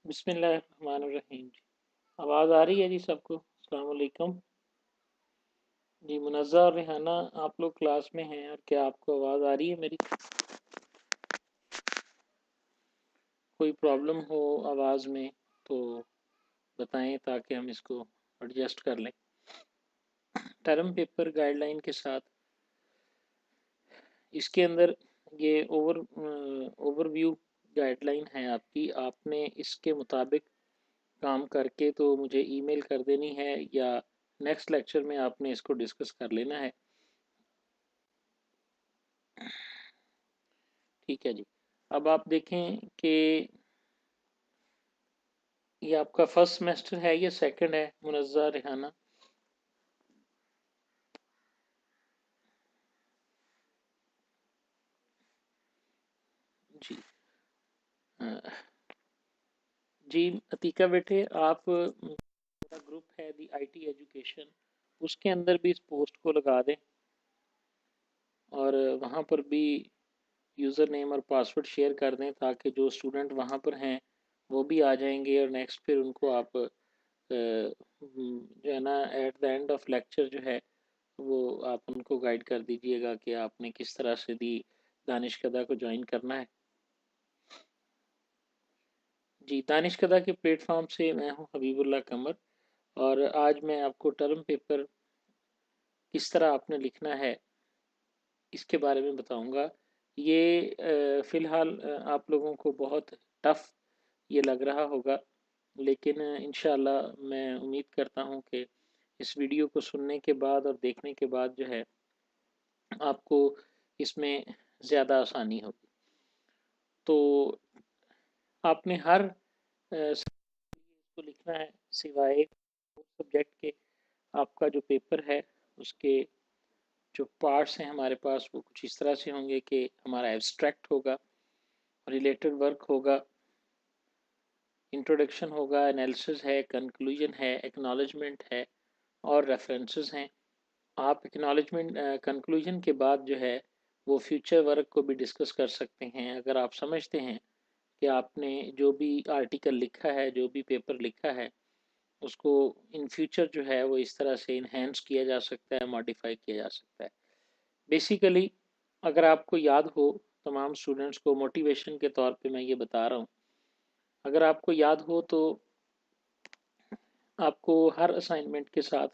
बिस्मिल्लाहिर्रहमानिर्रहीम जी। आवाज़ आ रही है जी सबको? अस्सलाम वालेकुम। जी, मुनज़्ज़ा और रिहाना, आप लोग क्लास में हैं और क्या आपको आवाज़ आ रही है मेरी? कोई प्रॉब्लम हो आवाज़ में तो बताएं ताकि हम इसको एडजस्ट कर लें। टर्म पेपर गाइडलाइन के साथ इसके अंदर ये ओवरव्यू गाइडलाइन है आपकी। आपने इसके मुताबिक काम करके तो मुझे ईमेल कर देनी है या नेक्स्ट लेक्चर में आपने इसको डिस्कस कर लेना है। ठीक है जी। अब आप देखें कि ये आपका फर्स्ट सेमेस्टर है या सेकंड है मुनज़्ज़ा रिहाना? जी। जी अतीका बेटे, आप मेरा ग्रुप है दी आईटी एजुकेशन, उसके अंदर भी इस पोस्ट को लगा दें और वहाँ पर भी यूज़र नेम और पासवर्ड शेयर कर दें ताकि जो स्टूडेंट वहाँ पर हैं वो भी आ जाएंगे और नेक्स्ट फिर उनको आप जो है ना at the end of lecture जो है वो आप उनको गाइड कर दीजिएगा कि आपने किस तरह से दी दानिशकदा को ज्वाइन करना है। जी, दानिशकदा के प्लेटफॉर्म से मैं हूँ हबीबुल्लाह कमर और आज मैं आपको टर्म पेपर किस तरह आपने लिखना है इसके बारे में बताऊंगा। ये फ़िलहाल आप लोगों को बहुत टफ़ ये लग रहा होगा, लेकिन इंशाल्लाह मैं उम्मीद करता हूँ कि इस वीडियो को सुनने के बाद और देखने के बाद जो है आपको इसमें ज़्यादा आसानी होगी। तो आपने हर इसको लिखना है सिवाय सब्जेक्ट के। आपका जो पेपर है उसके जो पार्ट्स हैं हमारे पास वो कुछ इस तरह से होंगे कि हमारा एब्स्ट्रैक्ट होगा, रिलेटेड वर्क होगा, इंट्रोडक्शन होगा, एनालिसिस है, कंक्लूजन है, एक्नॉलेजमेंट है और रेफरेंसेस हैं। आप एक्नॉलेजमेंट कंक्लूजन के बाद जो है वो फ्यूचर वर्क को भी डिस्कस कर सकते हैं। अगर आप समझते हैं कि आपने जो भी आर्टिकल लिखा है, जो भी पेपर लिखा है, उसको इन फ्यूचर जो है वो इस तरह से इन्हेंस किया जा सकता है, मॉडिफाई किया जा सकता है। बेसिकली अगर आपको याद हो, तमाम स्टूडेंट्स को मोटिवेशन के तौर पे मैं ये बता रहा हूँ, अगर आपको याद हो तो आपको हर असाइनमेंट के साथ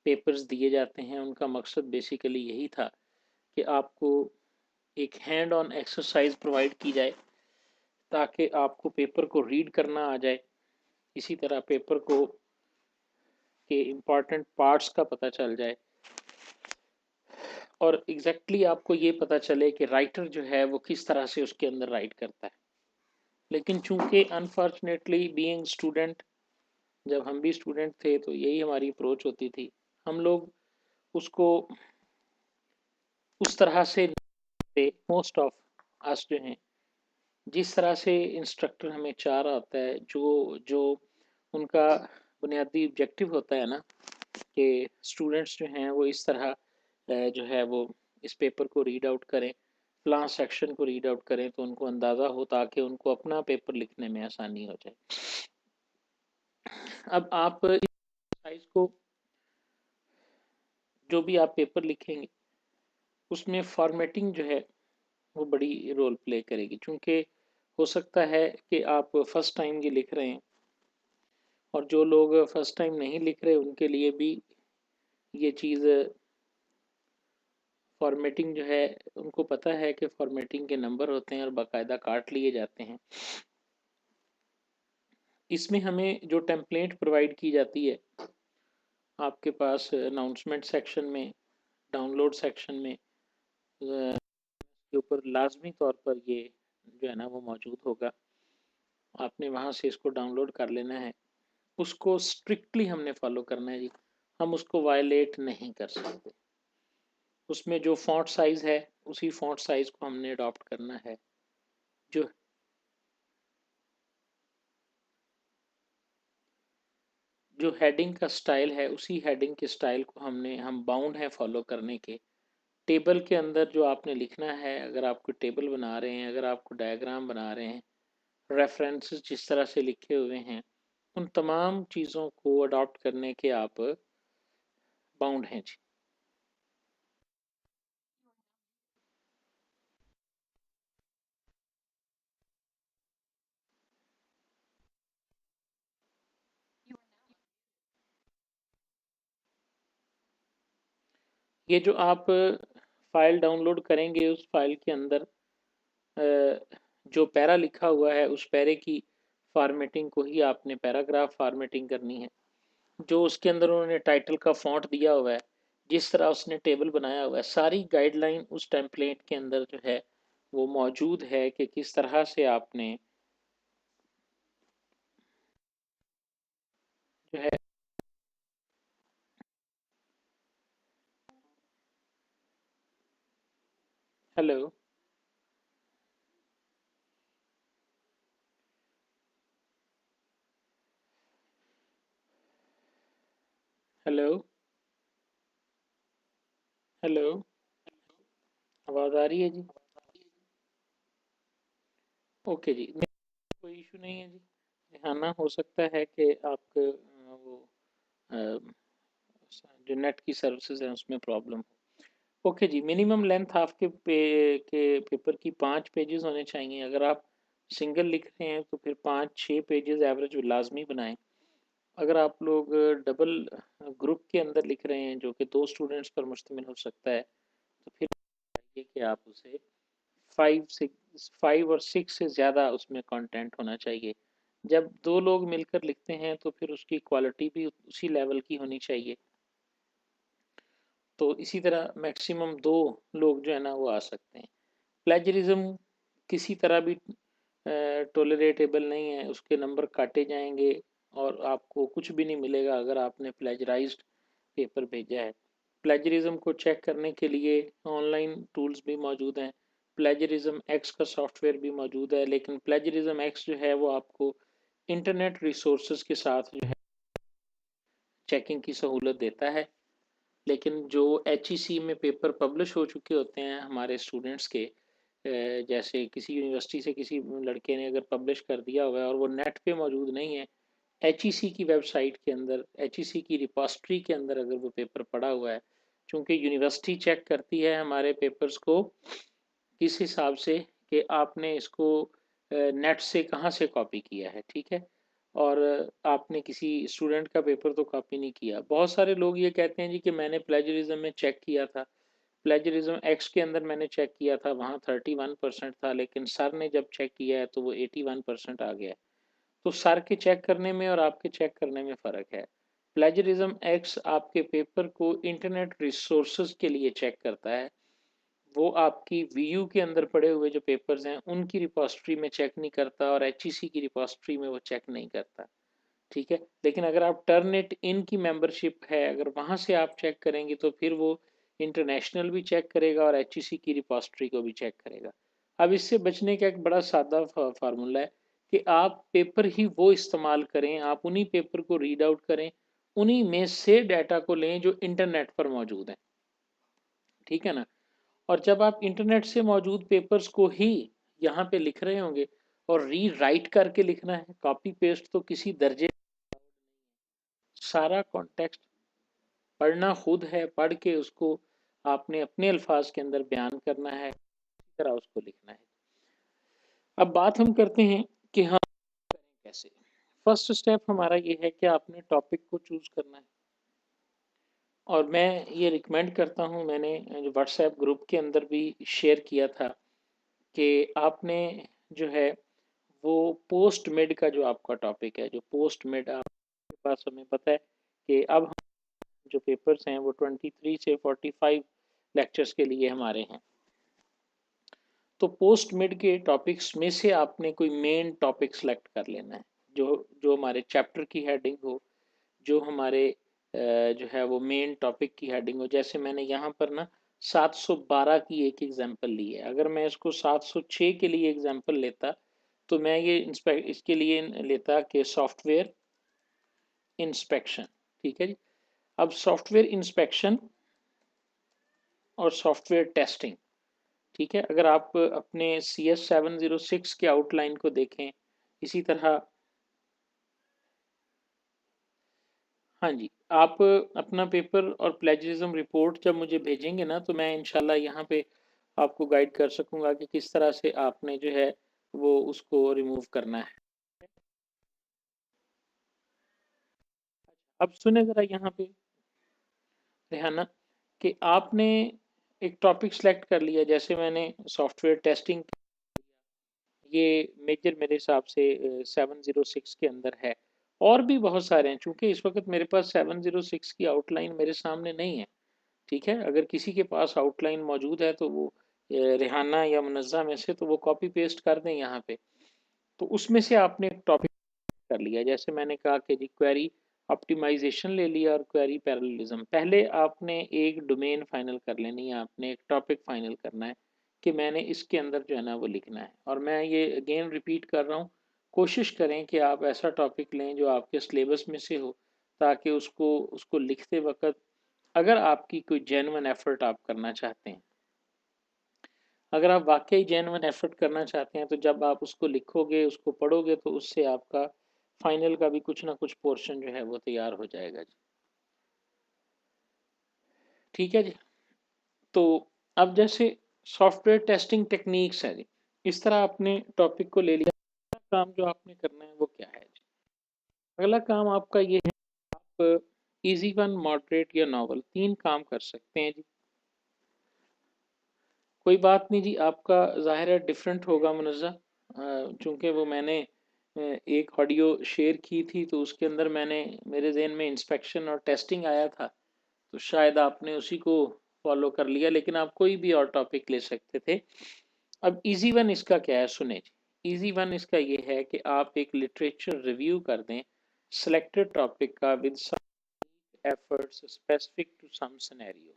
पेपर्स दिए जाते हैं। उनका मकसद बेसिकली यही था कि आपको एक हैंड ऑन एक्सरसाइज प्रोवाइड की जाए ताकि आपको पेपर को रीड करना आ जाए, इसी तरह पेपर को के इम्पॉर्टेंट पार्ट्स का पता चल जाए और एग्जैक्टली आपको ये पता चले कि राइटर जो है वो किस तरह से उसके अंदर राइट करता है। लेकिन चूंकि अनफॉर्चुनेटली बीइंग स्टूडेंट, जब हम भी स्टूडेंट थे तो यही हमारी अप्रोच होती थी। हम लोग उसको उस तरह से मोस्ट ऑफ अस जो हैं, जिस तरह से इंस्ट्रक्टर हमें चाह रहा होता है, जो जो उनका बुनियादी ऑब्जेक्टिव होता है ना कि स्टूडेंट्स जो हैं वो इस तरह जो है वो इस पेपर को रीड आउट करें, फलां सेक्शन को रीड आउट करें तो उनको अंदाज़ा हो ताकि उनको अपना पेपर लिखने में आसानी हो जाए। अब आप इस साइज को, जो भी आप पेपर लिखेंगे उसमें फॉर्मेटिंग जो है वो बड़ी रोल प्ले करेगी, क्योंकि हो सकता है कि आप फर्स्ट टाइम ये लिख रहे हैं और जो लोग फर्स्ट टाइम नहीं लिख रहे उनके लिए भी ये चीज़ फॉर्मेटिंग जो है, उनको पता है कि फॉर्मेटिंग के नंबर होते हैं और बाकायदा काट लिए जाते हैं। इसमें हमें जो टेम्पलेट प्रोवाइड की जाती है आपके पास अनाउंसमेंट सेक्शन में, डाउनलोड सेक्शन में के ऊपर लाजमी तौर पर ये जो है ना वो मौजूद होगा। आपने वहाँ से इसको डाउनलोड कर लेना है, उसको स्ट्रिक्टली हमने फॉलो करना है जी। हम उसको वायलेट नहीं कर सकते। उसमें जो फॉन्ट साइज़ है उसी फॉन्ट साइज़ को हमने अडॉप्ट करना है। जो जो हेडिंग का स्टाइल है उसी हेडिंग के स्टाइल को हम बाउंड हैं फॉलो करने के। टेबल के अंदर जो आपने लिखना है, अगर आप कोई टेबल बना रहे हैं, अगर आप कोई डायग्राम बना रहे हैं, रेफरेंसेस जिस तरह से लिखे हुए हैं, उन तमाम चीज़ों को अडॉप्ट करने के आप बाउंड हैं जी। ये जो आप फाइल डाउनलोड करेंगे, उस फाइल के अंदर जो पैरा लिखा हुआ है, उस पैरे की फॉर्मेटिंग को ही आपने पैराग्राफ फॉर्मेटिंग करनी है। जो उसके अंदर उन्होंने टाइटल का फॉन्ट दिया हुआ है, जिस तरह उसने टेबल बनाया हुआ है, सारी गाइडलाइन उस टेम्पलेट के अंदर जो है वो मौजूद है कि किस तरह से आपने जो है। हेलो। हेलो। हेलो। आवाज़ आ रही है जी? ओके जी, कोई इशू नहीं है जी। हाँ ना, हो सकता है कि आपके वो अ, जो नेट की सर्विसेज हैं उसमें प्रॉब्लम हो। ओके जी, मिनिमम लेंथ आपके पेपर की 5 पेजेस होने चाहिए। अगर आप सिंगल लिख रहे हैं तो फिर 5-6 पेजेस एवरेज लाजमी बनाएं। अगर आप लोग डबल ग्रुप के अंदर लिख रहे हैं जो कि 2 स्टूडेंट्स पर मुश्तमिल हो सकता है, तो फिर चाहिए कि आप उसे 5 और 6 से ज़्यादा उसमें कंटेंट होना चाहिए। जब 2 लोग मिलकर लिखते हैं तो फिर उसकी क्वालिटी भी उसी लेवल की होनी चाहिए। तो इसी तरह मैक्सिमम 2 लोग जो है ना वो आ सकते हैं। प्लेजरिज्म किसी तरह भी टॉलरेटेबल नहीं है, उसके नंबर काटे जाएंगे और आपको कुछ भी नहीं मिलेगा अगर आपने प्लेजराइज्ड पेपर भेजा है। प्लेजरिज्म को चेक करने के लिए ऑनलाइन टूल्स भी मौजूद हैं। प्लेजरिज्म एक्स का सॉफ्टवेयर भी मौजूद है, लेकिन प्लेजरिज्म एक्स जो है वो आपको इंटरनेट रिसोर्सेज के साथ जो है चेकिंग की सहूलत देता है। लेकिन जो HEC में पेपर पब्लिश हो चुके होते हैं हमारे स्टूडेंट्स के, जैसे किसी यूनिवर्सिटी से किसी लड़के ने अगर पब्लिश कर दिया हुआ है और वो नेट पे मौजूद नहीं है, HEC की वेबसाइट के अंदर, HEC की रिपॉजिटरी के अंदर अगर वो पेपर पड़ा हुआ है, चूँकि यूनिवर्सिटी चेक करती है हमारे पेपर्स को किस हिसाब से कि आपने इसको नेट से कहाँ से कॉपी किया है, ठीक है? और आपने किसी स्टूडेंट का पेपर तो कॉपी नहीं किया। बहुत सारे लोग ये कहते हैं जी कि मैंने प्लेजरिज्म में चेक किया था, प्लेजरिज्म एक्स के अंदर मैंने चेक किया था, वहाँ 31% था, लेकिन सर ने जब चेक किया है तो वो 81% आ गया है। तो सर के चेक करने में और आपके चेक करने में फ़र्क है। प्लेजरिज्म एक्स आपके पेपर को इंटरनेट रिसोर्सेज के लिए चेक करता है। वो आपकी वीयू के अंदर पड़े हुए जो पेपर्स हैं उनकी रिपॉजिटरी में चेक नहीं करता और HEC की रिपॉजिटरी में वो चेक नहीं करता, ठीक है? लेकिन अगर आप टर्नइट इन की मेंबरशिप है, अगर वहाँ से आप चेक करेंगे तो फिर वो इंटरनेशनल भी चेक करेगा और HEC की रिपॉजिटरी को भी चेक करेगा। अब इससे बचने का एक बड़ा सादा फार्मूला है कि आप पेपर ही वो इस्तेमाल करें, आप उन्हीं पेपर को रीड आउट करें, उन्हीं में से डाटा को लें जो इंटरनेट पर मौजूद हैं, ठीक है ना? और जब आप इंटरनेट से मौजूद पेपर्स को ही यहाँ पे लिख रहे होंगे और री राइट करके लिखना है, कॉपी पेस्ट तो किसी दर्जे, सारा कॉन्टेक्स्ट पढ़ना खुद है, पढ़ के उसको आपने अपने अल्फाज के अंदर बयान करना है, इसी तरह उसको लिखना है। अब बात हम करते हैं कि हम करें कैसे। फर्स्ट स्टेप हमारा ये है कि आपने टॉपिक को चूज करना है और मैं ये रिकमेंड करता हूँ, मैंने व्हाट्सएप ग्रुप के अंदर भी शेयर किया था कि आपने जो है वो पोस्ट मिड का जो आपका टॉपिक है, जो पोस्ट मिड आपके पास, हमें पता है कि अब हम जो पेपर्स हैं वो 23 से 45 लेक्चर्स के लिए हमारे हैं। तो पोस्ट मिड के टॉपिक्स में से आपने कोई मेन टॉपिक सेलेक्ट कर लेना है, जो जो हमारे चैप्टर की हेडिंग हो, जो हमारे जो है वो मेन टॉपिक की हेडिंग हो। जैसे मैंने यहाँ पर ना 712 की एक एग्जांपल ली है, अगर मैं इसको 706 के लिए एग्जांपल लेता तो मैं ये इसके लिए लेता कि सॉफ्टवेयर इंस्पेक्शन, ठीक है जी। अब सॉफ्टवेयर इंस्पेक्शन और सॉफ्टवेयर टेस्टिंग, ठीक है। अगर आप अपने CS 706 के आउटलाइन को देखें इसी तरह हाँ जी, आप अपना पेपर और प्लेजरिज्म रिपोर्ट जब मुझे भेजेंगे ना, तो मैं इंशाल्लाह यहाँ पे आपको गाइड कर सकूँगा कि किस तरह से आपने जो है वो उसको रिमूव करना है। अब सुने ज़रा यहाँ पे रेहाना कि आपने एक टॉपिक सेलेक्ट कर लिया, जैसे मैंने सॉफ्टवेयर टेस्टिंग, ये मेजर मेरे हिसाब से 706 के अंदर है। और भी बहुत सारे हैं, चूँकि इस वक़्त मेरे पास 706 की आउटलाइन मेरे सामने नहीं है, ठीक है? अगर किसी के पास आउटलाइन मौजूद है तो वो रेहाना या मुनज़्ज़ा में से तो वो कॉपी पेस्ट कर दें यहाँ पे। तो उसमें से आपने एक टॉपिक कर लिया, जैसे मैंने कहा कि जी क्वेरी ऑप्टिमाइज़ेशन ले लिया और क्वेरी पैरेललिज़्म। पहले आपने एक डोमेन फाइनल कर लेनी है, आपने एक टॉपिक फाइनल करना है कि मैंने इसके अंदर जो है ना वो लिखना है। और मैं ये अगेन रिपीट कर रहा हूँ, कोशिश करें कि आप ऐसा टॉपिक लें जो आपके सिलेबस में से हो, ताकि उसको उसको लिखते वक़्त अगर आपकी कोई जेन्युइन एफर्ट आप करना चाहते हैं, अगर आप वाक़ई जेन्युइन एफर्ट करना चाहते हैं, तो जब आप उसको लिखोगे, उसको पढ़ोगे, तो उससे आपका फाइनल का भी कुछ ना कुछ पोर्शन जो है वो तैयार हो जाएगा जी। ठीक है जी। तो अब जैसे सॉफ्टवेयर टेस्टिंग टेक्निक्स है जी, इस तरह आपने टॉपिक को ले लिया। अगला काम जो आपने करना है वो क्या है जी? अगला काम आपका ये है, आप ईजी वन, मॉडरेट या नॉवल 3 काम कर सकते हैं जी। कोई बात नहीं जी, आपका ज़ाहिर है डिफरेंट होगा मुनज़्ज़ा, चूँकि वो मैंने एक ऑडियो शेयर की थी, तो उसके अंदर मेरे ज़हन में इंस्पेक्शन और टेस्टिंग आया था, तो शायद आपने उसी को फ़ॉलो कर लिया, लेकिन आप कोई भी और टॉपिक ले सकते थे। अब ईज़ी वन इसका क्या है, सुने जी। ईज़ी वन इसका ये है कि आप एक लिटरेचर रिव्यू कर दें सिलेक्टेड टॉपिक का with some efforts specific to some scenario.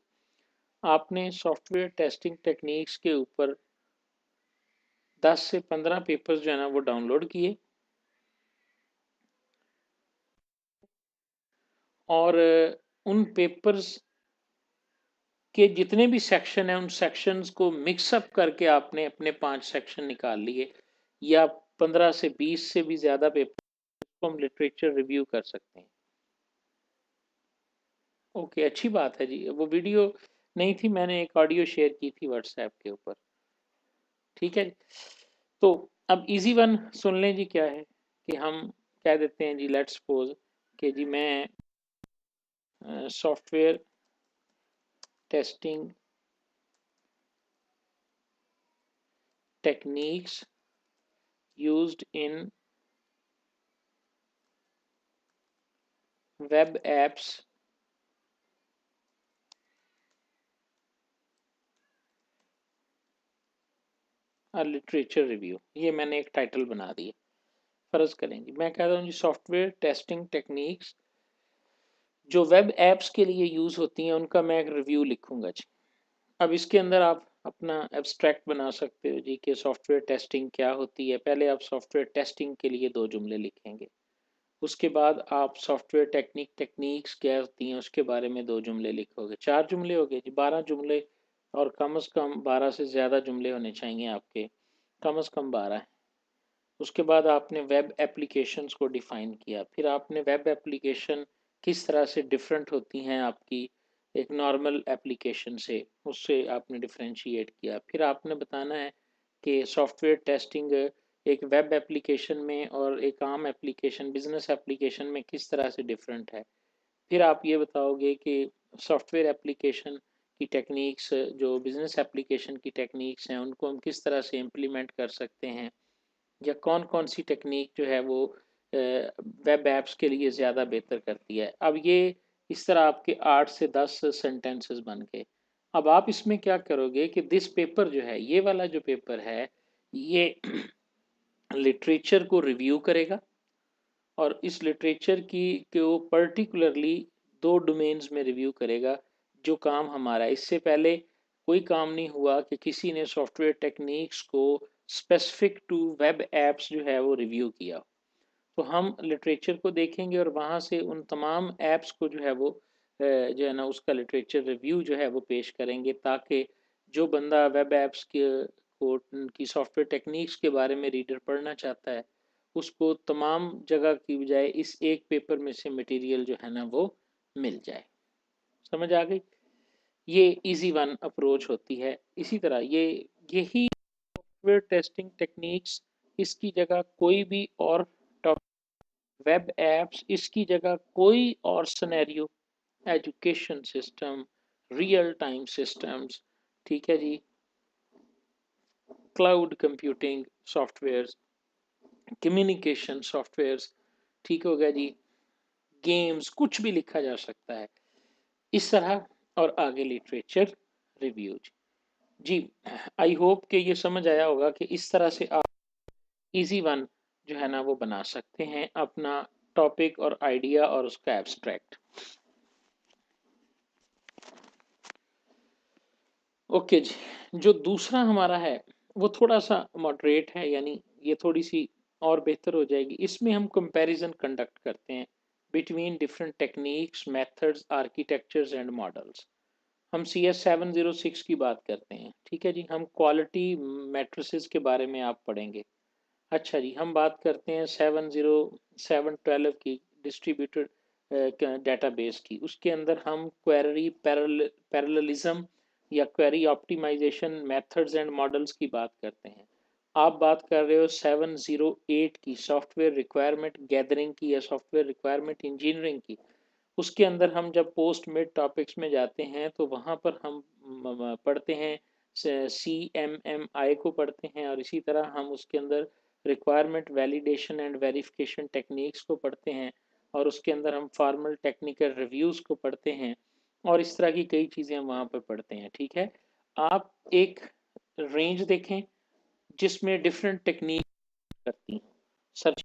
आपने सॉफ्टवेयर टेस्टिंग टेक्निक्स के ऊपर 10 से 15 पेपर्स जो है ना वो डाउनलोड किए, और उन पेपर्स के जितने भी सेक्शन हैं, उन सेक्शंस को मिक्स अप करके आपने अपने 5 सेक्शन निकाल लिए, या 15 से 20 से भी ज़्यादा पेपर को हम लिटरेचर रिव्यू कर सकते हैं। ओके, अच्छी बात है जी। वो वीडियो नहीं थी, मैंने एक ऑडियो शेयर की थी व्हाट्सएप के ऊपर। ठीक है। तो अब इजी वन सुन लें जी, क्या है कि हम कह देते हैं जी, लेट्स सपोज कि जी मैं software testing techniques used in web apps और लिटरेचर रिव्यू, ये मैंने एक टाइटल बना दिया। फर्ज करें जी, मैं कह रहा हूँ जी सॉफ्टवेयर टेस्टिंग टेक्निक्स जो वेब एप्स के लिए यूज़ होती हैं, उनका मैं एक रिव्यू लिखूंगा जी। अब इसके अंदर आप अपना एब्स्ट्रैक्ट बना सकते हो जी कि सॉफ्टवेयर टेस्टिंग क्या होती है। पहले आप सॉफ्टवेयर टेस्टिंग के लिए 2 जुमले लिखेंगे। उसके बाद आप सॉफ्टवेयर टेक्निक्स क्या होती हैं उसके बारे में 2 जुमले लिखोगे। 4 जुमले हो गए जी, 12 जुमले, और कम से कम 12 से ज़्यादा जुमले होने चाहिए आपके, कम से कम 12। उसके बाद आपने वेब एप्लीकेशंस को डिफ़ाइन किया। फिर आपने वेब एप्लीकेशन किस तरह से डिफरेंट होती हैं आपकी एक नॉर्मल एप्लीकेशन से, उससे आपने डिफरेंशिएट किया। फिर आपने बताना है कि सॉफ्टवेयर टेस्टिंग एक वेब एप्लीकेशन में और एक आम एप्लीकेशन, बिज़नेस एप्लीकेशन में किस तरह से डिफरेंट है। फिर आप ये बताओगे कि सॉफ्टवेयर एप्लीकेशन की टेक्निक्स, जो बिज़नेस एप्लीकेशन की टेक्निक्स हैं, उनको हम किस तरह से इम्प्लीमेंट कर सकते हैं, या कौन-कौन सी टेक्नीक जो है वो वेब ऐप्स के लिए ज़्यादा बेहतर करती है। अब ये इस तरह आपके 8 से 10 सेंटेंसेस बन गए। अब आप इसमें क्या करोगे कि दिस पेपर जो है, ये वाला जो पेपर है, ये लिटरेचर को रिव्यू करेगा, और इस लिटरेचर की को पर्टिकुलरली 2 डोमेन्स में रिव्यू करेगा, जो काम हमारा है। इससे पहले कोई काम नहीं हुआ कि किसी ने सॉफ्टवेयर टेक्निक्स को स्पेसिफिक टू वेब एप्स जो है वो रिव्यू किया। तो हम लिटरेचर को देखेंगे और वहाँ से उन तमाम ऐप्स को जो है वो जो है ना उसका लिटरेचर रिव्यू जो है वो पेश करेंगे, ताकि जो बंदा वेब ऐप्स के को की सॉफ्टवेयर टेक्निक्स के बारे में रीडर पढ़ना चाहता है, उसको तमाम जगह की बजाय इस एक पेपर में से मटेरियल जो है ना वो मिल जाए। समझ आ गई? ये इजी वन अप्रोच होती है। इसी तरह यही सॉफ्टवेयर टेस्टिंग टेक्निक्स, इसकी जगह कोई भी और वेब एप्स, इसकी जगह कोई और scenario, education system, real time systems, ठीक है जी, cloud computing softwares, communication softwares, ठीक हो गया जी, गेम्स, कुछ भी लिखा जा सकता है इस तरह। और आगे लिटरेचर रिव्यूज। जी, आई होप कि ये समझ आया होगा कि इस तरह से आप इजी वन जो है ना वो बना सकते हैं, अपना टॉपिक और आइडिया और उसका एब्स्ट्रैक्ट। ओके जी, जो दूसरा हमारा है वो थोड़ा सा मॉडरेट है, यानी ये थोड़ी सी और बेहतर हो जाएगी। इसमें हम कंपैरिजन कंडक्ट करते हैं between different techniques, methods, architectures and models. हम CS706 की बात करते हैं, ठीक है जी। हम क्वालिटी मैट्रिसेस के बारे में आप पढ़ेंगे। अच्छा जी, हम बात करते हैं 70712 की, डिस्ट्रीब्यूटेड डेटाबेस की। उसके अंदर हम क्वेरी पैरेललिज्म या query optimization methods and models की बात करते हैं। आप बात कर रहे हो 708 की, सॉफ्टवेयर रिक्वायरमेंट गैदरिंग की या सॉफ्टवेयर रिक्वायरमेंट इंजीनियरिंग की। उसके अंदर हम जब पोस्ट मिड टॉपिक्स में जाते हैं तो वहाँ पर हम पढ़ते हैं CMMI को पढ़ते हैं, और इसी तरह हम उसके अंदर requirement validation and verification techniques को पढ़ते हैं, और उसके अंदर हम फॉर्मल टेक्निकल रिव्यूज़ को पढ़ते हैं, और इस तरह की कई चीज़ें हम वहाँ पर पढ़ते हैं। ठीक है, आप एक रेंज देखें जिसमें डिफरेंट टेक्निक करती हैं, सर्च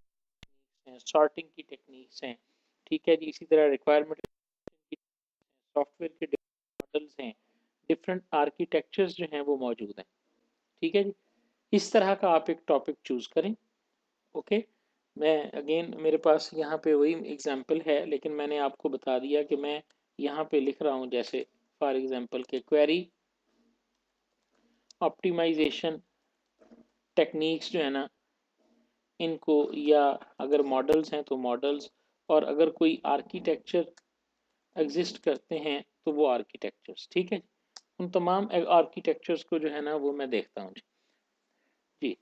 हैं, सॉर्टिंग की टेक्निक्स हैं, ठीक है जी। इसी तरह रिक्वायरमेंट सॉफ्टवेयर के मॉडल्स हैं, डिफरेंट आर्किटेक्चर्स जो हैं वो मौजूद हैं, ठीक है जी। इस तरह का आप एक टॉपिक चूज करें। ओके, मैं अगेन मेरे पास यहाँ पे वही एग्जांपल है, लेकिन मैंने आपको बता दिया कि मैं यहाँ पे लिख रहा हूँ, जैसे फॉर एग्जांपल के क्वेरी ऑप्टिमाइजेशन टेक्निक्स जो है ना इनको, या अगर मॉडल्स हैं तो मॉडल्स, और अगर कोई आर्किटेक्चर एग्जिस्ट करते हैं तो वो आर्किटेक्चर्स, ठीक है। उन तमाम आर्किटेक्चर्स को जो है ना वो मैं देखता हूँ जी। जी,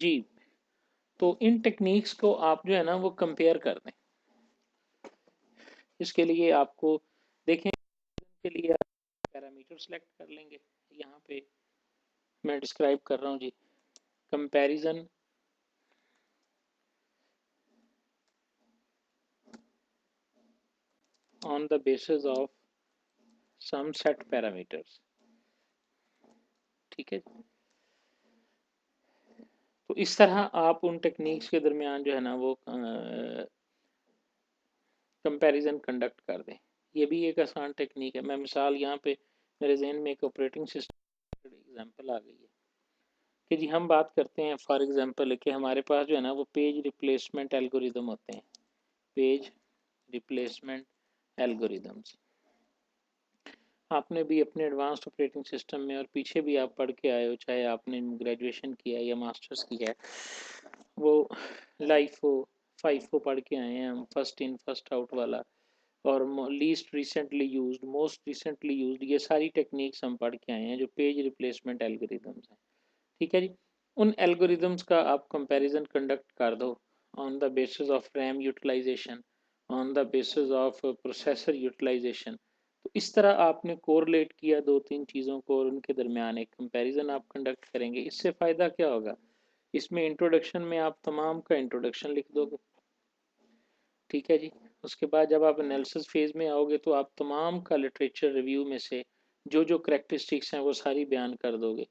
जी, तो इन टेक्निक्स को आप जो है ना वो कंपेयर कर दें। इसके लिए आपको देखें, के लिए आप पैरामीटर सेलेक्ट कर लेंगे। यहाँ पे मैं डिस्क्राइब कर रहा हूँ जी, comparison on the basis of some set parameters, ठीक है। तो इस तरह आप उन टेक्निक्स के दरमियान जो है ना वो कंपैरिजन कंडक्ट कर दें। ये भी एक आसान टेक्निक है। मैं मिसाल यहाँ पे मेरे जहन में एक ऑपरेटिंग सिस्टम एग्जांपल आ गई है कि जी हम बात करते हैं फॉर एग्जांपल कि हमारे पास जो है ना वो पेज रिप्लेसमेंट एल्गोरिदम होते हैं, पेज रिप्लेसमेंट एल्गोरिदम्स। आपने भी अपने एडवांस्ड ऑपरेटिंग सिस्टम में और पीछे भी आप पढ़ के आए हो, चाहे आपने ग्रेजुएशन किया या मास्टर्स किया है, वो लाइफो फाइफो पढ़ के आए हैं हम, फर्स्ट इन फर्स्ट आउट वाला, और least recently used, most recently used, ये सारी टेक्निक्स हम पढ़ के आए हैं जो पेज रिप्लेसमेंट एल्गोरिदम्स हैं, ठीक है जी। उन एल्गोरिदम्स का आप कंपैरिजन कंडक्ट कर दो on the basis of RAM utilization, on the basis of processor utilization. तो इस तरह आपने कोरिलेट किया दो तीन चीज़ों को और उनके दरमियान एक कंपैरिजन आप कंडक्ट करेंगे। इससे फ़ायदा क्या होगा? इसमें इंट्रोडक्शन में आप तमाम का इंट्रोडक्शन लिख दोगे, ठीक है जी। उसके बाद जब आप एनालिसिस फेज में आओगे तो आप तमाम का लिटरेचर रिव्यू में से जो जो करेक्टरिस्टिक्स हैं वो सारी बयान कर दोगे,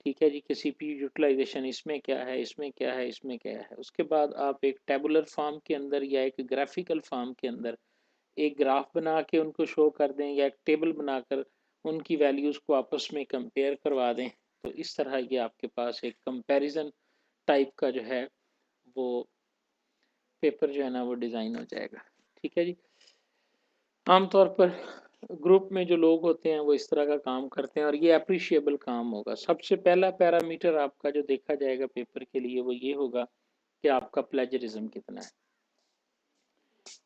ठीक है जी, कि सीपीयू यूटिलाइजेशन इसमें क्या है, इसमें क्या है, इसमें क्या है। उसके बाद आप एक टेबुलर फॉर्म के अंदर या एक ग्राफिकल फॉर्म के अंदर एक ग्राफ बना के उनको शो कर दें या एक टेबल बनाकर उनकी वैल्यूज़ को आपस में कंपेयर करवा दें। तो इस तरह ये आपके पास एक कंपैरिजन टाइप का जो है वो पेपर जो है ना वो डिज़ाइन हो जाएगा, ठीक है जी। आमतौर पर ग्रुप में जो लोग होते हैं वो इस तरह का काम करते हैं और ये अप्रिशिएबल काम होगा। सबसे पहला पैरामीटर आपका जो देखा जाएगा पेपर के लिए वो ये होगा कि आपका प्लेजरिज्म कितना है।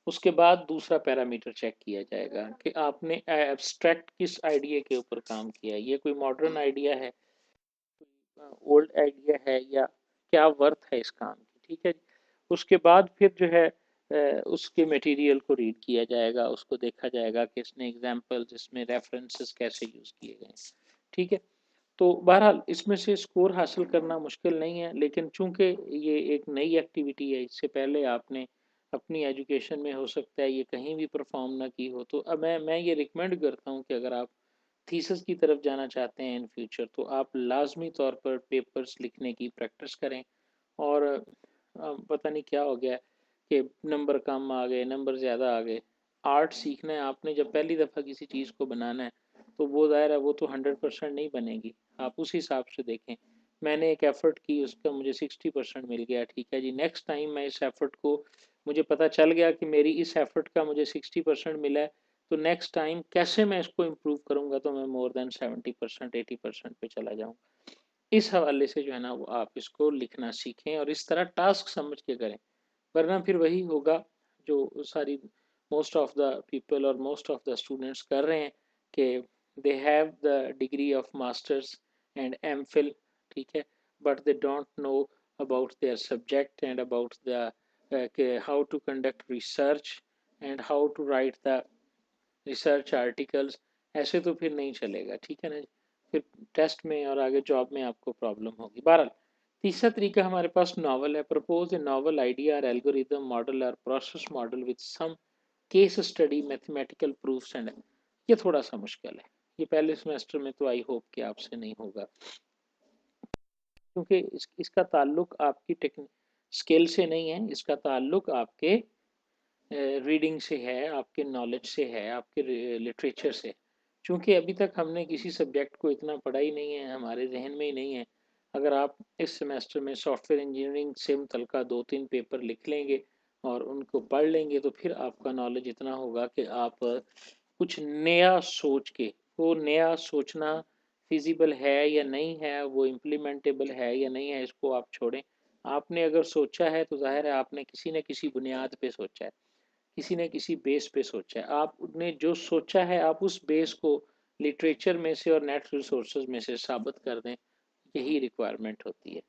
उसके बाद दूसरा पैरामीटर चेक किया जाएगा कि आपने एब्स्ट्रैक्ट किस आइडिया के ऊपर काम किया है। ये कोई मॉडर्न आइडिया है, ओल्ड आइडिया है, या क्या वर्थ है इस काम की, ठीक है। उसके बाद फिर जो है उसके मटेरियल को रीड किया जाएगा, उसको देखा जाएगा कि इसने एग्जांपल्स, इसमें रेफरेंसेस कैसे यूज़ किए गए हैं, ठीक है। तो बहरहाल इसमें से स्कोर हासिल करना मुश्किल नहीं है, लेकिन चूंकि ये एक नई एक्टिविटी है, इससे पहले आपने अपनी एजुकेशन में हो सकता है ये कहीं भी परफॉर्म ना की हो, तो अब मैं ये रिकमेंड करता हूँ कि अगर आप थीसिस की तरफ जाना चाहते हैं इन फ्यूचर तो आप लाजमी तौर पर पेपर्स लिखने की प्रैक्टिस करें। और पता नहीं क्या हो गया कि नंबर कम आ गए, नंबर ज़्यादा आ गए। आर्ट सीखना है आपने, जब पहली दफ़ा किसी चीज़ को बनाना है तो वो ज़ाहिर है वो तो 100% नहीं बनेगी। आप उस हिसाब से देखें, मैंने एक एफ़र्ट की, उसका मुझे 60% मिल गया, ठीक है जी। नेक्स्ट टाइम मैं इस एफ़र्ट को, मुझे पता चल गया कि मेरी इस एफ़र्ट का मुझे 60% मिला है, तो नेक्स्ट टाइम कैसे मैं इसको इम्प्रूव करूँगा तो मैं मोर देन 70% 80% पे चला जाऊँ। इस हवाले से जो है ना वो आप इसको लिखना सीखें और इस तरह टास्क समझ के करें, वरना फिर वही होगा जो सारी मोस्ट ऑफ द पीपल और मोस्ट ऑफ द स्टूडेंट्स कर रहे हैं कि they have the degree of masters and M Phil, ठीक है, but they don't know about their subject and about the how to conduct research and how to write the research articles. ऐसे तो फिर नहीं चलेगा, ठीक है ना। फिर टेस्ट में और आगे जॉब में आपको प्रॉब्लम होगी। बहरहाल तीसरा तरीका हमारे पास नॉवल है। प्रपोज ए नॉवल आइडिया और एल्गोरिदम मॉडल और process model with some case study mathematical proofs and, ये थोड़ा सा मुश्किल है, ये पहले सेमेस्टर में तो आई होप कि आपसे नहीं होगा, क्योंकि इसका ताल्लुक आपकी टेक्निक स्किल से नहीं है, इसका ताल्लुक आपके रीडिंग से है, आपके नॉलेज से है, आपके लिटरेचर से। चूँकि अभी तक हमने किसी सब्जेक्ट को इतना पढ़ा ही नहीं है, हमारे जहन में ही नहीं है। अगर आप इस सेमेस्टर में सॉफ्टवेयर इंजीनियरिंग से मुतल्लिका 2-3 पेपर लिख लेंगे और उनको पढ़ लेंगे तो फिर आपका नॉलेज इतना होगा कि आप कुछ नया सोच के, वो नया सोचना फिजिबल है या नहीं है, वो इम्प्लीमेंटेबल है या नहीं है, इसको आप छोड़ें। आपने अगर सोचा है तो जाहिर है आपने किसी न किसी बुनियाद पे सोचा है, किसी ने किसी बेस पे सोचा है। आपने जो सोचा है आप उस बेस को लिटरेचर में से और नेट रिसोर्सेज में से साबित कर दें, यही रिक्वायरमेंट होती है।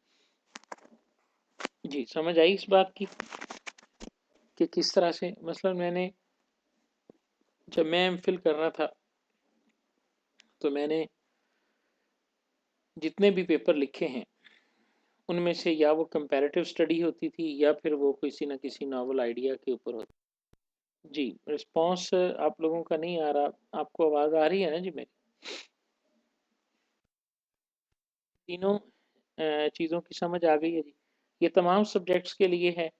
जी, समझ आई इस बात की कि किस तरह से, मसलन मैंने जब मैं एमफिल कर रहा था तो मैंने जितने भी पेपर लिखे हैं उनमें से या वो कंपैरेटिव स्टडी होती थी या फिर वो किसी न किसी नॉवल आइडिया के ऊपर होती। जी, रिस्पॉन्स आप लोगों का नहीं आ रहा, आपको आवाज़ आ रही है ना जी मेरी? तीनों चीज़ों की समझ आ गई है जी। ये तमाम सब्जेक्ट्स के लिए है,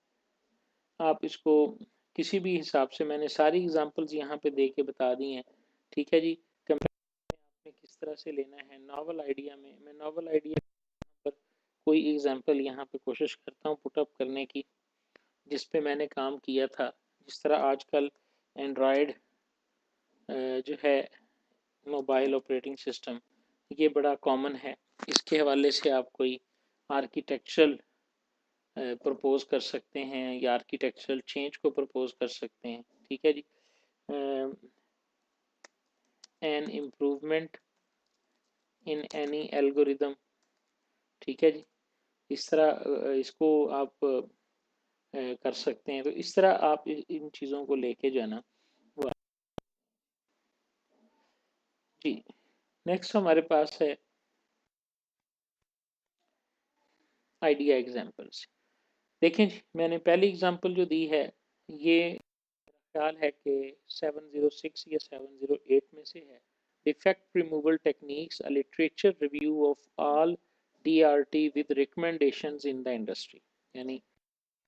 आप इसको किसी भी हिसाब से, मैंने सारी एग्जांपल्स यहाँ पे दे के बता दी हैं, ठीक है जी। कंपेयर में आपने किस तरह से लेना है, नॉवल आइडिया में मैं नॉवल आइडिया पर कोई एग्जांपल यहाँ पे कोशिश करता हूँ पुटअप करने की जिस पे मैंने काम किया था। जिस तरह आजकल एंड्रॉयड जो है मोबाइल ऑपरेटिंग सिस्टम, ये बड़ा कॉमन है, इसके हवाले से आप कोई आर्किटेक्चरल प्रपोज कर सकते हैं या आर्किटेक्चरल चेंज को प्रपोज कर सकते हैं, ठीक है जी। An improvement in any algorithm, ठीक है जी। इस तरह इसको आप कर सकते हैं। तो इस तरह आप इन चीज़ों को लेके जो है ना वो जी। नेक्स्ट हमारे पास है आइडिया एग्जाम्पल्स। देखें जी, मैंने पहली एग्जाम्पल जो दी है ये ख्याल है कि 706 या 708 में से है। Defect removal techniques, a literature review of all DRT with recommendations in the industry. यानी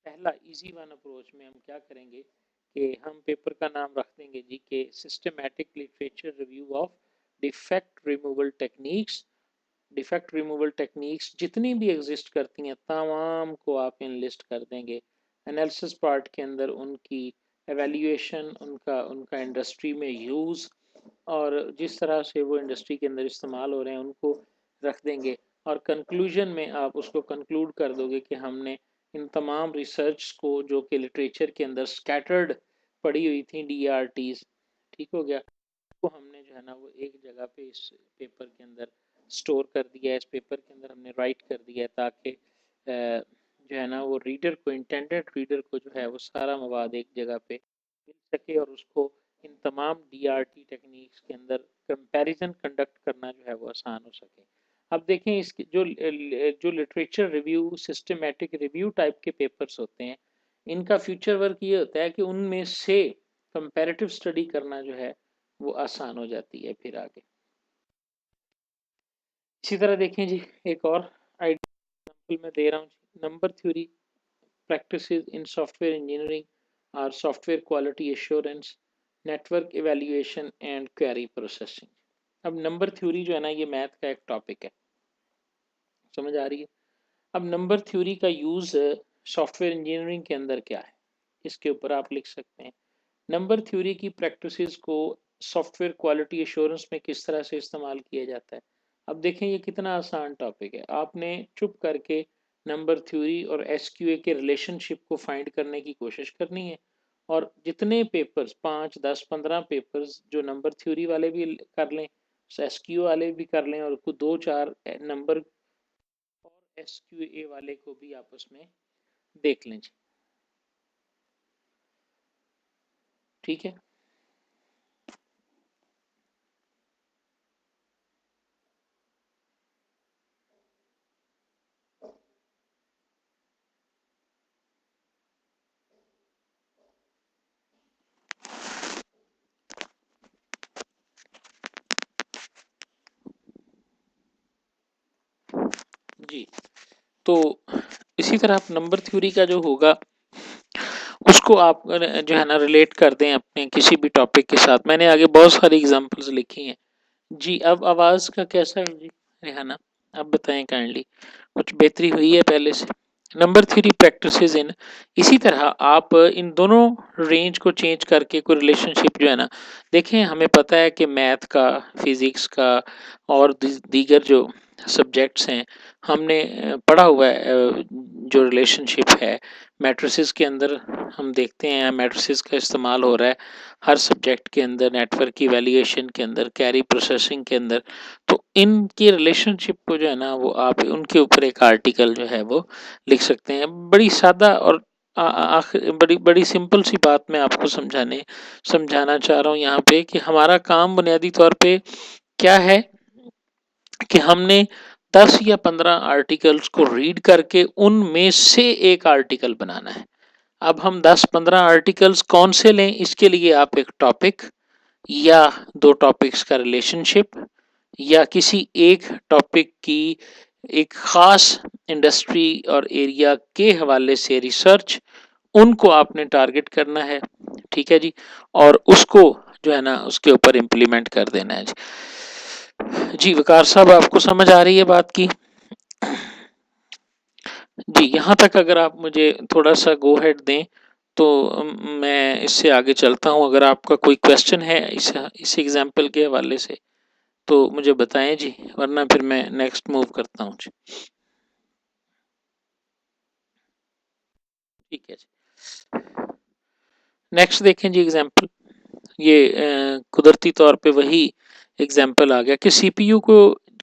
पहला इजी वन अप्रोच में हम क्या करेंगे कि हम पेपर का नाम रख देंगे जी के systematic literature review of defect removal techniques. Defect removal techniques जितनी भी एग्जिस्ट करती हैं तमाम को आप इनलिस्ट कर देंगे। एनालिसिस पार्ट के अंदर उनकी एवेल्यूएशन, उनका उनका इंडस्ट्री में यूज़ और जिस तरह से वो इंडस्ट्री के अंदर इस्तेमाल हो रहे हैं उनको रख देंगे। और कंक्लूजन में आप उसको कंक्लूड कर दोगे कि हमने इन तमाम रिसर्च को जो कि लिटरेचर के अंदर स्कैटर्ड पड़ी हुई थी डीआरटीज, ठीक हो गया, को हमने जो है ना वो एक जगह पे इस पेपर के अंदर स्टोर कर दिया है, इस पेपर के अंदर हमने राइट कर दिया है ताकि जो है ना वो रीडर को, इंटेंडेड रीडर को जो है वो सारा मवाद एक जगह पे मिल सके और उसको इन तमाम डीआरटी टेक्निक्स के अंदर कंपैरिजन कंडक्ट करना जो है वो आसान हो सके। अब देखें इसके जो literature review, systematic review type के पेपर्स होते हैं, इनका फ्यूचर वर्क ये होता है कि उनमें से कंपैरेटिव स्टडी करना जो है वो आसान हो जाती है फिर आगे। इसी तरह देखें जी, एक और आइडिया मैं दे रहा हूँ, number theory practices in software engineering are software quality assurance, network evaluation and query processing। अब नंबर थ्योरी जो है ना ये मैथ का एक टॉपिक है, समझ आ रही है। अब नंबर थ्योरी का यूज़ सॉफ्टवेयर इंजीनियरिंग के अंदर क्या है, इसके ऊपर आप लिख सकते हैं। नंबर थ्योरी की प्रैक्टिसेस को सॉफ्टवेयर क्वालिटी एश्योरेंस में किस तरह से इस्तेमाल किया जाता है। अब देखें ये कितना आसान टॉपिक है, आपने चुप करके नंबर थ्योरी और एसक्यूए के रिलेशनशिप को फाइंड करने की कोशिश करनी है। और जितने पेपर्स, 5, 10, 15 पेपर्स जो नंबर थ्योरी वाले भी कर लें, एसक्यू वाले भी कर लें और कुछ 2-4 नंबर और एसक्यूए वाले को भी आपस में देख लें, ठीक है। जी, तो इसी तरह आप नंबर थ्योरी का जो होगा उसको आप जो है ना रिलेट कर दें अपने किसी भी टॉपिक के साथ। मैंने आगे बहुत सारी एग्जांपल्स लिखी हैं जी। अब आवाज़ का कैसा है जी रेहाना, आप बताएं काइंडली, कुछ बेहतरी हुई है पहले से। नंबर थ्योरी प्रैक्टिसेस इन, इसी तरह आप इन दोनों रेंज को चेंज करके कोई रिलेशनशिप जो है ना, देखें हमें पता है कि मैथ का, फिज़िक्स का और दीगर जो सब्जेक्ट्स हैं हमने पढ़ा हुआ है। जो रिलेशनशिप है मैट्रिसेस के अंदर हम देखते हैं, मैट्रिसेस का इस्तेमाल हो रहा है हर सब्जेक्ट के अंदर, नेटवर्क की वैल्यूएशन के अंदर, कैरी प्रोसेसिंग के अंदर। तो इनकी रिलेशनशिप को जो है ना वो आप उनके ऊपर एक आर्टिकल जो है वो लिख सकते हैं। बड़ी सादा और आखिर बड़ी बड़ी सिंपल सी बात मैं आपको समझाना चाह रहा हूँ यहाँ पे कि हमारा काम बुनियादी तौर पे क्या है कि हमने 10 या 15 आर्टिकल्स को रीड करके उनमें से एक आर्टिकल बनाना है। अब हम 10-15 आर्टिकल्स कौन से लें, इसके लिए आप एक टॉपिक या दो टॉपिक्स का रिलेशनशिप या किसी एक टॉपिक की एक खास इंडस्ट्री और एरिया के हवाले से रिसर्च, उनको आपने टारगेट करना है, ठीक है जी, और उसको जो है ना उसके ऊपर इम्प्लीमेंट कर देना है जी। जी वकार साहब, आपको समझ आ रही है बात की? जी, यहाँ तक अगर आप मुझे थोड़ा सा गो हेड दें तो मैं इससे आगे चलता हूँ। अगर आपका कोई क्वेश्चन है इस एग्जाम्पल के हवाले से तो मुझे बताएं जी, वरना फिर मैं नेक्स्ट मूव करता हूँ जी। ठीक है जी, नेक्स्ट देखें जी एग्जाम्पल। ये कुदरती तौर पे वही एग्जाम्पल आ गया कि सीपीयू को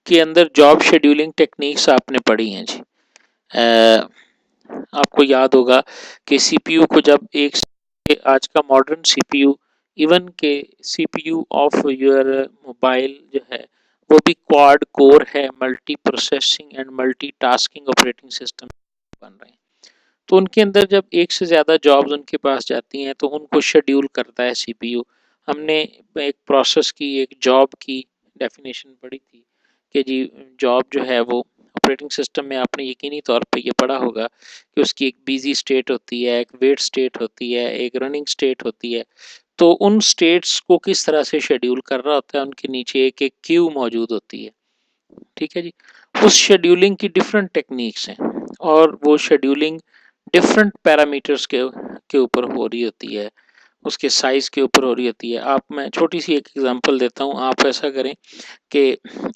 के अंदर जॉब शेड्यूलिंग टेक्निक्स आपने पढ़ी हैं जी। आपको याद होगा कि सीपीयू को जब एक आज का मॉडर्न सीपीयू, इवन के सीपीयू ऑफ योर मोबाइल जो है वो भी क्वाड कोर है, multi processing and multi tasking operating system बन रहे हैं। तो उनके अंदर जब एक से ज़्यादा जॉब्स उनके पास जाती हैं तो उनको शेड्यूल करता है सीपीयू। हमने एक प्रोसेस की, एक जॉब की डेफिनेशन पढ़ी थी कि जी जॉब जो है वो ऑपरेटिंग सिस्टम में आपने यकीनी तौर पे ये पढ़ा होगा कि उसकी एक बिजी स्टेट होती है, एक वेट स्टेट होती है, एक रनिंग स्टेट होती है। तो उन स्टेट्स को किस तरह से शेड्यूल कर रहा होता है, उनके नीचे एक एक क्यू मौजूद होती है। ठीक है जी। उस शेड्यूलिंग की डिफरेंट टेक्निक्स हैं और वो शेड्यूलिंग डिफरेंट पैरामीटर्स के ऊपर हो रही होती है, उसके साइज के ऊपर हो रही होती है। आप मैं छोटी सी एक एग्जांपल देता हूँ। आप ऐसा करें कि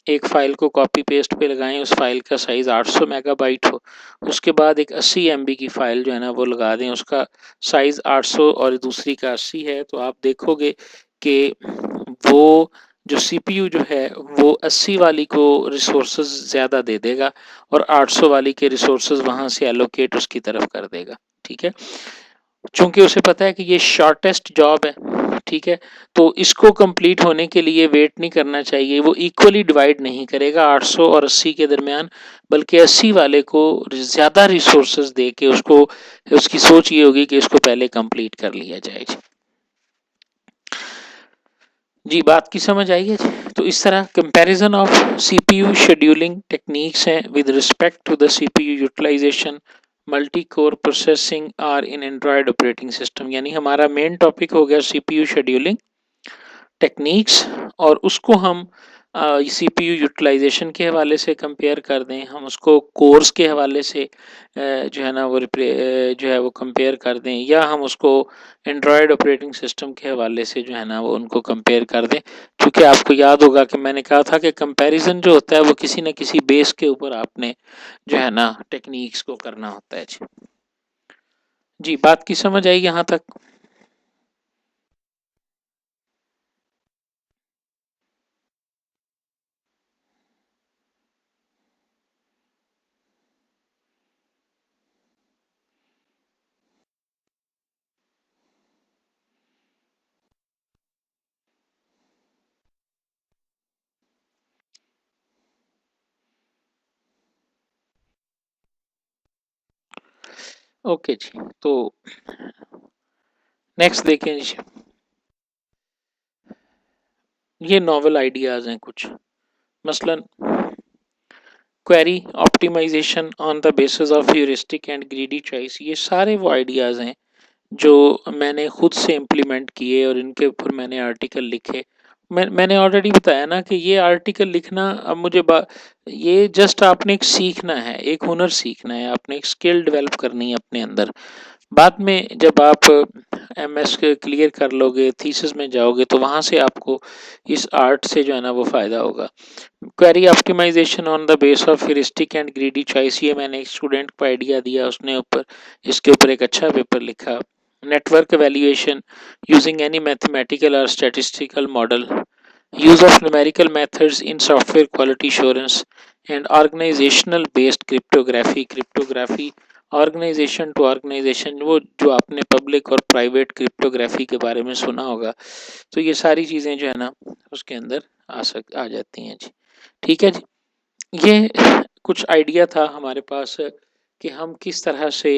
एक फाइल को कॉपी पेस्ट पे लगाएं, उस फाइल का साइज 800 मेगाबाइट हो, उसके बाद एक 80 एमबी की फाइल जो है ना वो लगा दें, उसका साइज 800 और दूसरी का 80 है, तो आप देखोगे कि वो जो सीपीयू जो है वो 80 वाली को रिसोर्सेज ज़्यादा दे देगा और 800 वाली के रिसोर्सेज वहाँ से एलोकेट उसकी तरफ कर देगा। ठीक है, चूंकि उसे पता है कि ये शॉर्टेस्ट जॉब है। ठीक है, तो इसको कंप्लीट होने के लिए वेट नहीं करना चाहिए, वो इक्वली डिवाइड नहीं करेगा 800 और 80 के दरमियान, बल्कि 80 वाले को ज़्यादा रिसोर्सेज दे के उसको, उसकी सोच ये होगी कि इसको पहले कंप्लीट कर लिया जाए। जी बात की समझ आई है जी। तो इस तरह comparison of CPU scheduling techniques हैं with respect to the CPU utilization, multi core processing or in Android operating system. यानी हमारा मेन टॉपिक हो गया सीपीयू शेड्यूलिंग टेक्निक्स, और उसको हम सीपीयू यूटिलाइजेशन के हवाले से कंपेयर कर दें, हम उसको कोर्स के हवाले से जो है ना वो जो है वो कंपेयर कर दें, या हम उसको एंड्रॉयड ऑपरेटिंग सिस्टम के हवाले से जो है ना वो उनको कंपेयर कर दें। क्योंकि आपको याद होगा कि मैंने कहा था कि कंपैरिजन जो होता है वो किसी न किसी बेस के ऊपर आपने जो है ना टेक्निक्स को करना होता है। जी बात की समझ आई यहाँ तक? ओके जी, तो नेक्स्ट देखें जी। ये नॉवल आइडियाज हैं कुछ, मसलन query optimization on the basis of heuristic and greedy choice. ये सारे वो आइडियाज़ हैं जो मैंने खुद से इम्प्लीमेंट किए और इनके ऊपर मैंने आर्टिकल लिखे। मैंने ऑलरेडी बताया ना कि ये आर्टिकल लिखना अब मुझे ये जस्ट आपने एक सीखना है, एक हुनर सीखना है, आपने एक स्किल डेवलप करनी है अपने अंदर। बाद में जब आप एमएस क्लियर कर लोगे, थीसिस में जाओगे, तो वहाँ से आपको इस आर्ट से जो है ना वो फ़ायदा होगा। Query optimization on the base of heuristic and greedy choice, ये मैंने एक स्टूडेंट को आइडिया दिया, उसने ऊपर इसके ऊपर एक अच्छा पेपर लिखा। Network evaluation using any mathematical और statistical model, use of numerical methods in software quality assurance, and organizational based cryptography organization to organization, वो जो आपने पब्लिक और प्राइवेट क्रिप्टोग्राफी के बारे में सुना होगा, तो ये सारी चीज़ें जो है ना उसके अंदर आ जाती हैं जी। ठीक है जी, ये कुछ आइडिया था हमारे पास कि हम किस तरह से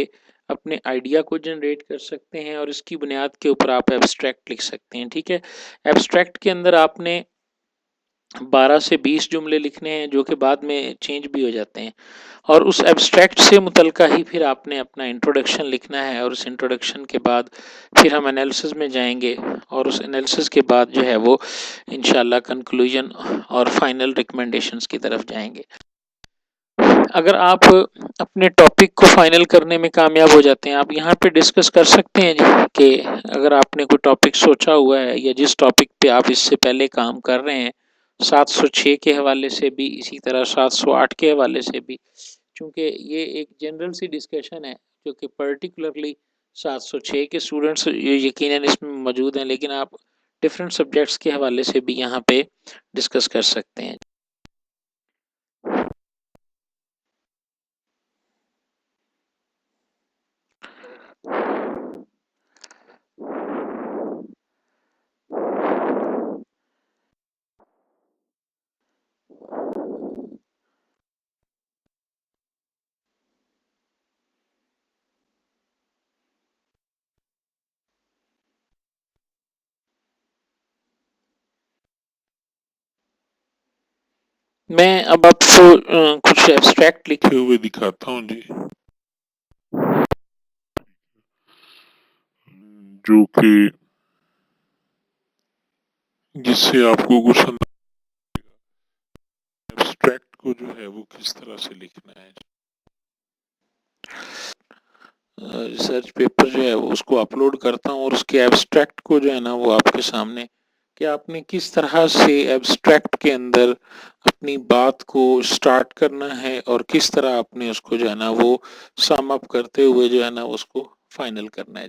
अपने आइडिया को जनरेट कर सकते हैं और इसकी बुनियाद के ऊपर आप एब्स्ट्रैक्ट लिख सकते हैं। ठीक है, एब्स्ट्रैक्ट के अंदर आपने 12 से 20 जुमले लिखने हैं जो कि बाद में चेंज भी हो जाते हैं, और उस एब्स्ट्रैक्ट से मुतलका ही फिर आपने अपना इंट्रोडक्शन लिखना है, और उस इंट्रोडक्शन के बाद फिर हम एनालिसिस में जाएंगे, और उस एनालिसिस के बाद जो है वो इंशाल्लाह कंक्लूजन और फाइनल रिकमेंडेशंस की तरफ जाएंगे। अगर आप अपने टॉपिक को फाइनल करने में कामयाब हो जाते हैं, आप यहाँ पे डिस्कस कर सकते हैं जी कि अगर आपने कोई टॉपिक सोचा हुआ है या जिस टॉपिक पे आप इससे पहले काम कर रहे हैं, 706 के हवाले से भी, इसी तरह 708 के हवाले से भी, चूँकि ये एक जनरल सी डिस्कशन है जो कि पर्टिकुलरली 706 के स्टूडेंट्स यकीनन इसमें मौजूद हैं, लेकिन आप डिफरेंट सब्जेक्ट्स के हवाले से भी यहाँ पे डिस्कस कर सकते हैं। मैं अब आपको कुछ एब्स्ट्रैक्ट लिखे हुए दिखाता हूँ जी, जो कि जिससे आपको कुछ एब्स्ट्रैक्ट को जो है वो किस तरह से लिखना है। रिसर्च पेपर जो है वो उसको अपलोड करता हूँ और उसके एब्स्ट्रैक्ट को जो है ना वो आपके सामने कि आपने किस तरह से एब्स्ट्रैक्ट के अंदर अपनी बात को स्टार्ट करना है और किस तरह आपने उसको जो है ना वो सम अप करते हुए जो है ना उसको फाइनल करना है।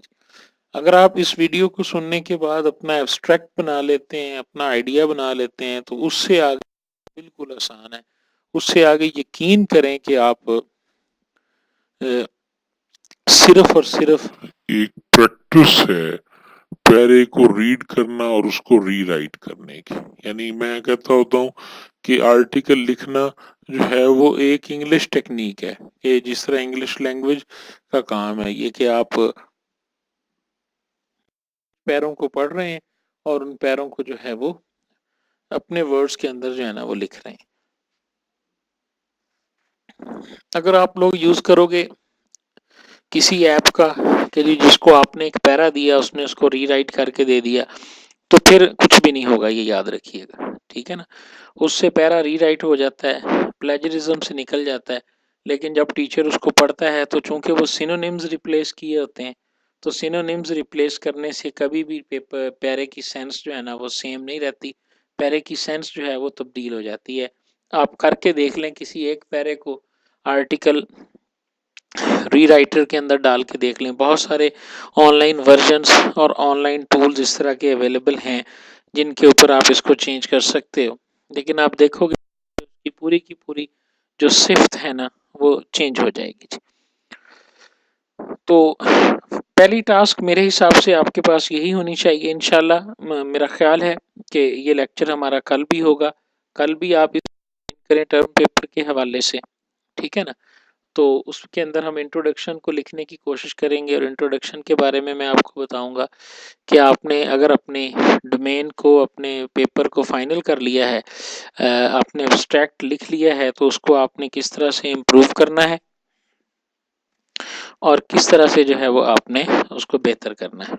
अगर आप इस वीडियो को सुनने के बाद अपना एब्स्ट्रैक्ट बना लेते हैं, अपना आइडिया बना लेते हैं, तो उससे आगे बिल्कुल आसान है। उससे आगे यकीन करें कि आप सिर्फ और सिर्फ एक प्रैक्टिस है पैरे को रीड करना और उसको रीराइट करने की। यानी मैं कहता होता हूँ कि आर्टिकल लिखना जो है वो एक इंग्लिश टेक्निक है कि जिस तरह इंग्लिश लैंग्वेज का काम है ये कि आप पैरों को पढ़ रहे हैं और उन पैरों को जो है वो अपने वर्ड्स के अंदर जो है ना वो लिख रहे हैं। अगर आप लोग यूज करोगे किसी ऐप का कि जी जिसको आपने एक पैरा दिया उसने उसको रीराइट करके दे दिया तो फिर कुछ भी नहीं होगा, ये याद रखिएगा, ठीक है ना। उससे पैरा रीराइट हो जाता है, प्लेजरिज्म से निकल जाता है, लेकिन जब टीचर उसको पढ़ता है तो चूंकि वो सिनोनिम्स रिप्लेस किए होते हैं तो सिनोनिम्स रिप्लेस करने से कभी भी पेपर पैरे की सेंस जो है ना वो सेम नहीं रहती, पैरे की सेंस जो है वो तब्दील हो जाती है। आप करके देख लें किसी एक पैरे को आर्टिकल रीराइटर के अंदर डाल के देख लें, बहुत सारे ऑनलाइन वर्जन्स और ऑनलाइन टूल्स इस तरह के अवेलेबल हैं जिनके ऊपर आप इसको चेंज कर सकते हो, लेकिन आप देखोगे कि पूरी की पूरी जो सिफ्त है ना वो चेंज हो जाएगी। तो पहली टास्क मेरे हिसाब से आपके पास यही होनी चाहिए इंशाल्लाह। मेरा ख्याल है कि ये लेक्चर हमारा कल भी होगा, कल भी आप इस करें टर्म पेपर के हवाले से, ठीक है ना। तो उसके अंदर हम इंट्रोडक्शन को लिखने की कोशिश करेंगे और इंट्रोडक्शन के बारे में मैं आपको बताऊंगा कि आपने अगर अपने डोमेन को अपने पेपर को फाइनल कर लिया है, आपने एब्स्ट्रैक्ट लिख लिया है, तो उसको आपने किस तरह से इम्प्रूव करना है और किस तरह से जो है वो आपने उसको बेहतर करना है।